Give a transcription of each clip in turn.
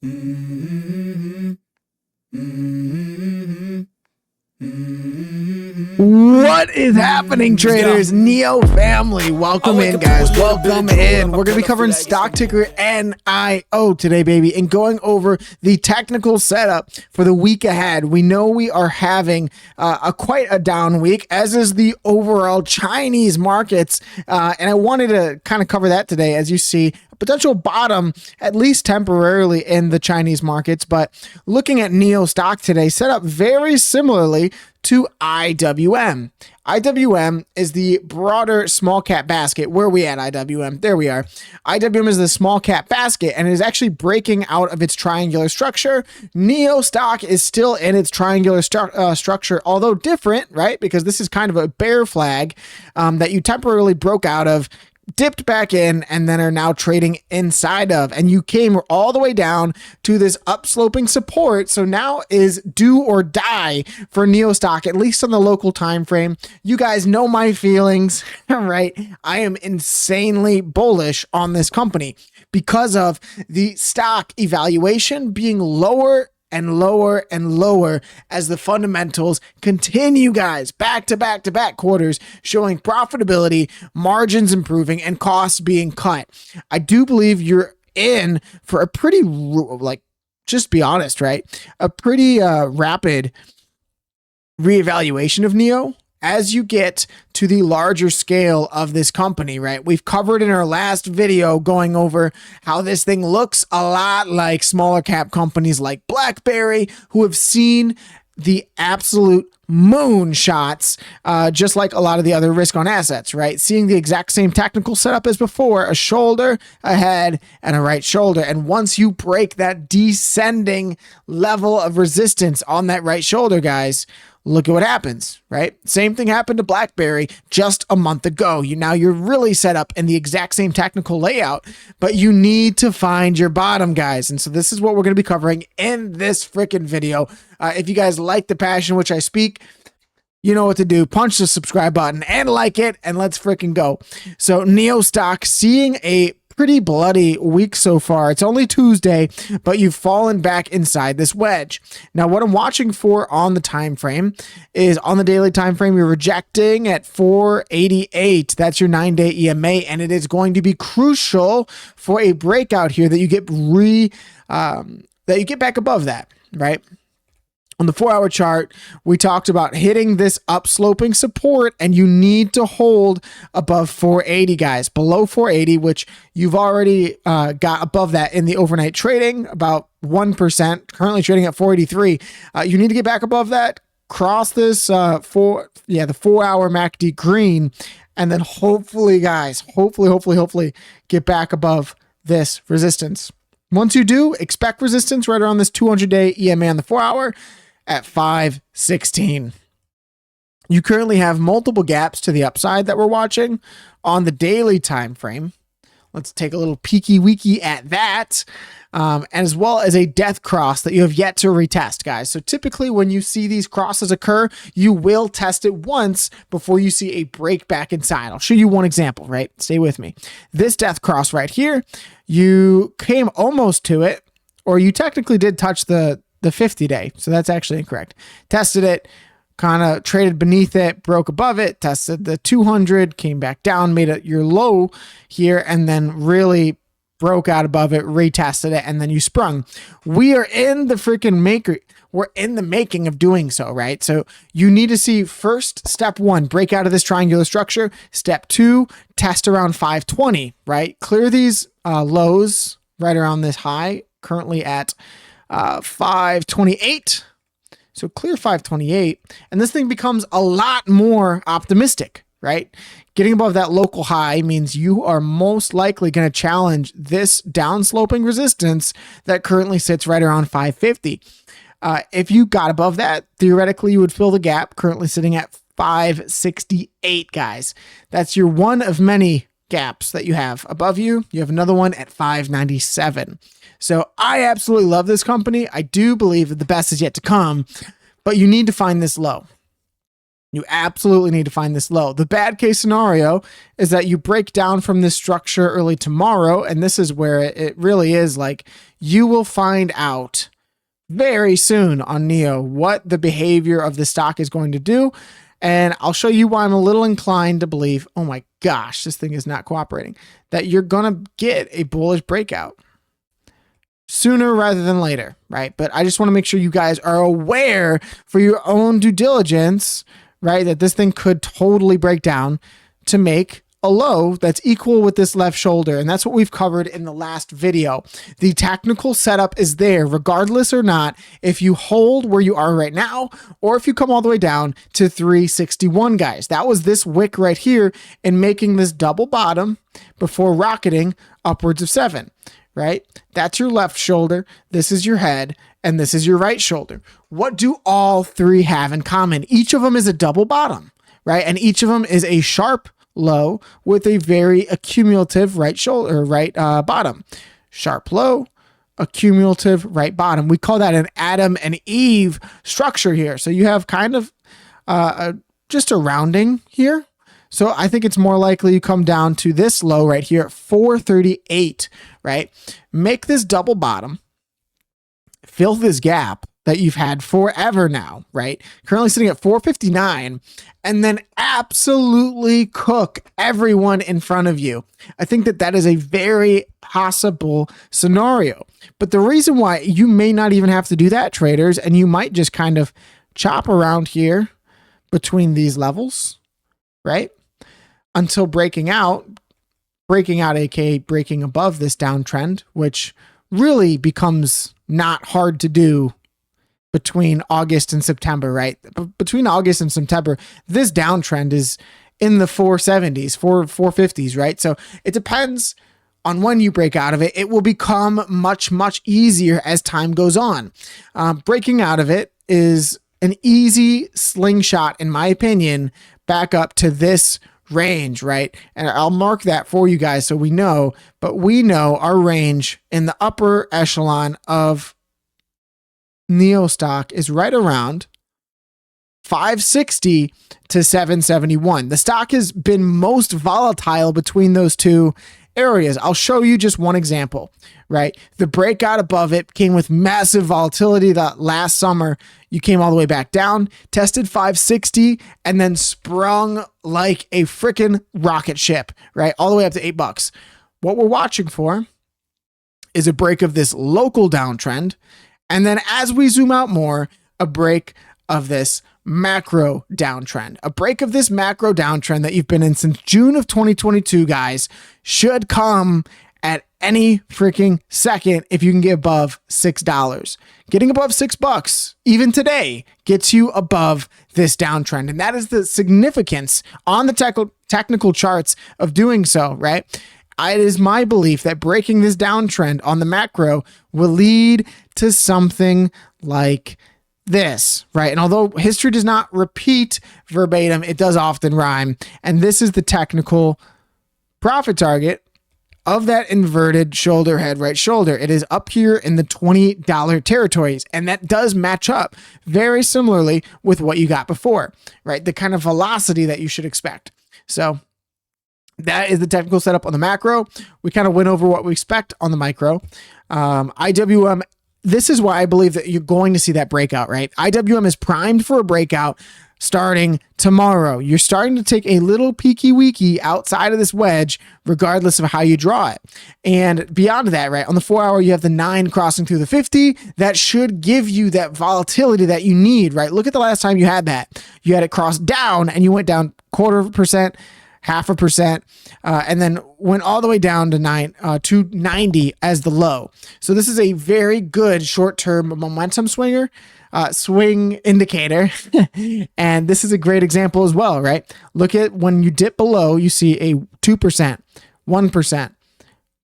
Mm-hmm. Mm-hmm. What is happening, traders? Neo family, welcome in, guys. Welcome in. We're going to be covering stock ticker NIO today, baby, and going over the technical setup for the week ahead. We know we are having quite a down week, as is the overall Chinese markets, and I wanted to kind of cover that today. As you see, a potential bottom, at least temporarily, in the Chinese markets, but looking at NIO stock today, set up very similarly to IWM. IWM is the broader small cap basket. Where are we at, IWM? There we are. IWM is the small cap basket and is actually breaking out of its triangular structure. NIO stock is still in its triangular structure, although different, right? Because this is kind of a bear flag that you temporarily broke out of, dipped back in, and then are now trading inside of, and you came all the way down to this upsloping support. So now is do or die for NIO stock, at least on the local time frame. You guys know my feelings, right? I am insanely bullish on this company because of the stock evaluation being lower and lower and lower as the fundamentals continue, guys, back to back quarters showing profitability, margins improving, and costs being cut. I do believe you're in for a pretty, just be honest, right? A pretty rapid reevaluation of NIO as you get to the larger scale of this company, right? We've covered in our last video going over how this thing looks a lot like smaller cap companies like BlackBerry, who have seen the absolute moon shots, just like a lot of the other risk on assets, right? Seeing the exact same technical setup as before, a shoulder, a head, and a right shoulder. And once you break that descending level of resistance on that right shoulder, guys, look at what happens, right? Same thing happened to BlackBerry just a month ago. You're really set up in the exact same technical layout, but you need to find your bottom, guys. And so this is what we're going to be covering in this freaking video. If you guys like the passion which I speak, you know what to do. Punch the subscribe button and like it, and let's freaking go. So NIO stock seeing a pretty bloody week so far. It's only Tuesday, but you've fallen back inside this wedge. Now, what I'm watching for on the time frame is on the daily time frame, you're rejecting at 488. That's your 9-day EMA, and it is going to be crucial for a breakout here that you get back above that, right? On the 4-hour chart, we talked about hitting this upsloping support, and you need to hold above 480, guys. Below 480, which you've already got above that in the overnight trading, about 1%, currently trading at 483. You need to get back above that, cross this the 4-hour MACD green, and then hopefully, guys, hopefully get back above this resistance. Once you do, expect resistance right around this 200-day EMA on the 4-hour at 516. You currently have multiple gaps to the upside that we're watching on the daily time frame. Let's take a little peeky weeky at that, as well as a death cross that you have yet to retest, guys. So typically when you see these crosses occur, you will test it once before you see a break back inside. I'll show you one example, right? Stay with me. This death cross right here, you came almost to it, or you technically did touch the 50-day. So that's actually incorrect. Tested it, kind of traded beneath it, broke above it, tested the 200, came back down, made it your low here, and then really broke out above it, retested it, and then you sprung. We are in the freaking we're in the making of doing so, right? So you need to see first, step 1, break out of this triangular structure. Step 2, test around 520, right? Clear these lows right around this high, currently at 528. So clear 528, and this thing becomes a lot more optimistic, right? Getting above that local high means you are most likely going to challenge this downsloping resistance that currently sits right around 550. If you got above that, theoretically, you would fill the gap currently sitting at 568, guys. That's your one of many gaps that you have above you. You have another one at 597. So I absolutely love this company. I do believe that the best is yet to come, but you need to find this low. You absolutely need to find this low. The bad case scenario is that you break down from this structure early tomorrow, and this is where it really is like you will find out very soon on NEO what the behavior of the stock is going to do. And I'll show you why I'm a little inclined to believe, oh my gosh, this thing is not cooperating, that you're going to get a bullish breakout sooner rather than later, right? But I just want to make sure you guys are aware for your own due diligence, right, that this thing could totally break down to make a low that's equal with this left shoulder. And that's what we've covered in the last video. The technical setup is there regardless or not if you hold where you are right now or if you come all the way down to 361, guys. That was this wick right here and making this double bottom before rocketing upwards of 7, right? That's your left shoulder. This is your head. And this is your right shoulder. What do all three have in common? Each of them is a double bottom, right? And each of them is a sharp low with a very accumulative right shoulder, right bottom. Sharp low, accumulative right bottom. We call that an Adam and Eve structure here. So you have kind of just a rounding here. So I think it's more likely you come down to this low right here at 438, right? Make this double bottom, fill this gap that you've had forever now, right? Currently sitting at 459, and then absolutely cook everyone in front of you. I think that that is a very possible scenario. But the reason why you may not even have to do that, traders, and you might just kind of chop around here between these levels, right? Until breaking out, aka breaking above this downtrend, which really becomes not hard to do between August and September, right? Between August and September, this downtrend is in the 470s, 450s, right? So it depends on when you break out of it. It will become much, much easier as time goes on. Breaking out of it is an easy slingshot, in my opinion, back up to this range, right? And I'll mark that for you guys so we know, but we know our range in the upper echelon of NEO stock is right around 560 to 771. The stock has been most volatile between those two areas. I'll show you just one example, right? The breakout above it came with massive volatility that last summer. You came all the way back down, tested 560, and then sprung like a freaking rocket ship, right? All the way up to $8. What we're watching for is a break of this local downtrend. And then as we zoom out more, a break of this macro downtrend. A break of this macro downtrend that you've been in since June of 2022, guys, should come at any freaking second if you can get above $6. Getting above $6, even today, gets you above this downtrend. And that is the significance on the technical charts of doing so, right? It is my belief that breaking this downtrend on the macro will lead to something like this, right? And although history does not repeat verbatim, it does often rhyme. And this is the technical profit target of that inverted shoulder head right shoulder. It is up here in the $20 territories. And that does match up very similarly with what you got before, right? The kind of velocity that you should expect. So that is the technical setup on the macro. We kind of went over what we expect on the micro. IWM, this is why I believe that you're going to see that breakout, right? IWM is primed for a breakout starting tomorrow. You're starting to take a little peeky weeky outside of this wedge, regardless of how you draw it. And beyond that, right, on the 4 hour, you have the 9 crossing through the 50. That should give you that volatility that you need, right? Look at the last time you had that. You had it cross down and you went down 0.25%, 0.5%, and then went all the way down to 290 as the low. So this is a very good short-term momentum swing indicator. And this is a great example as well, right? Look at when you dip below, you see a 2%, 1%,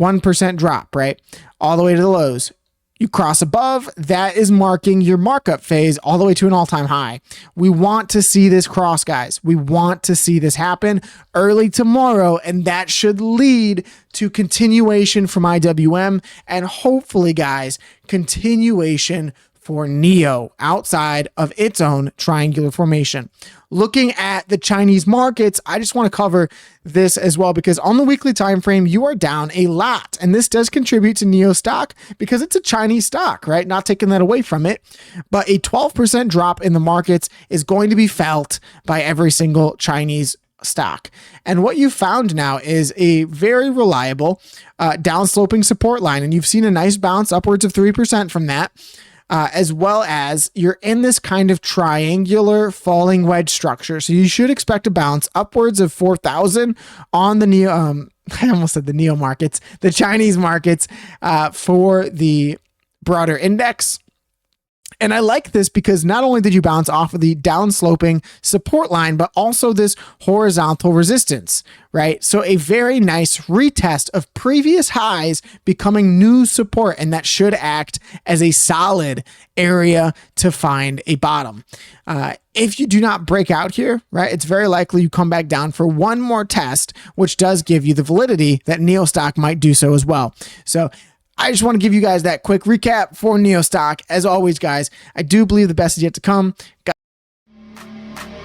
1% drop, right? All the way to the lows. You cross above, that is marking your markup phase all the way to an all-time high. We want to see this cross, guys. We want to see this happen early tomorrow, and that should lead to continuation from IWM and hopefully, guys, continuation for NEO outside of its own triangular formation. Looking at the Chinese markets, I just want to cover this as well because on the weekly time frame, you are down a lot. And this does contribute to NEO stock because it's a Chinese stock, right? Not taking that away from it. But a 12% drop in the markets is going to be felt by every single Chinese stock. And what you found now is a very reliable downsloping support line. And you've seen a nice bounce upwards of 3% from that. As well as you're in this kind of triangular falling wedge structure. So you should expect a bounce upwards of 4,000 on the NEO, I almost said the NEO markets, the Chinese markets for the broader index. And I like this because not only did you bounce off of the downsloping support line, but also this horizontal resistance, right? So a very nice retest of previous highs becoming new support, and that should act as a solid area to find a bottom. If you do not break out here, right, it's very likely you come back down for one more test, which does give you the validity that NEO stock might do so as well. So I just want to give you guys that quick recap for NEO stock. As always, guys, I do believe the best is yet to come.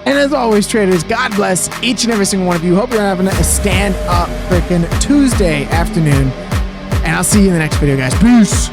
And as always, traders, God bless each and every single one of you. Hope you're having a stand-up freaking Tuesday afternoon. And I'll see you in the next video, guys. Peace.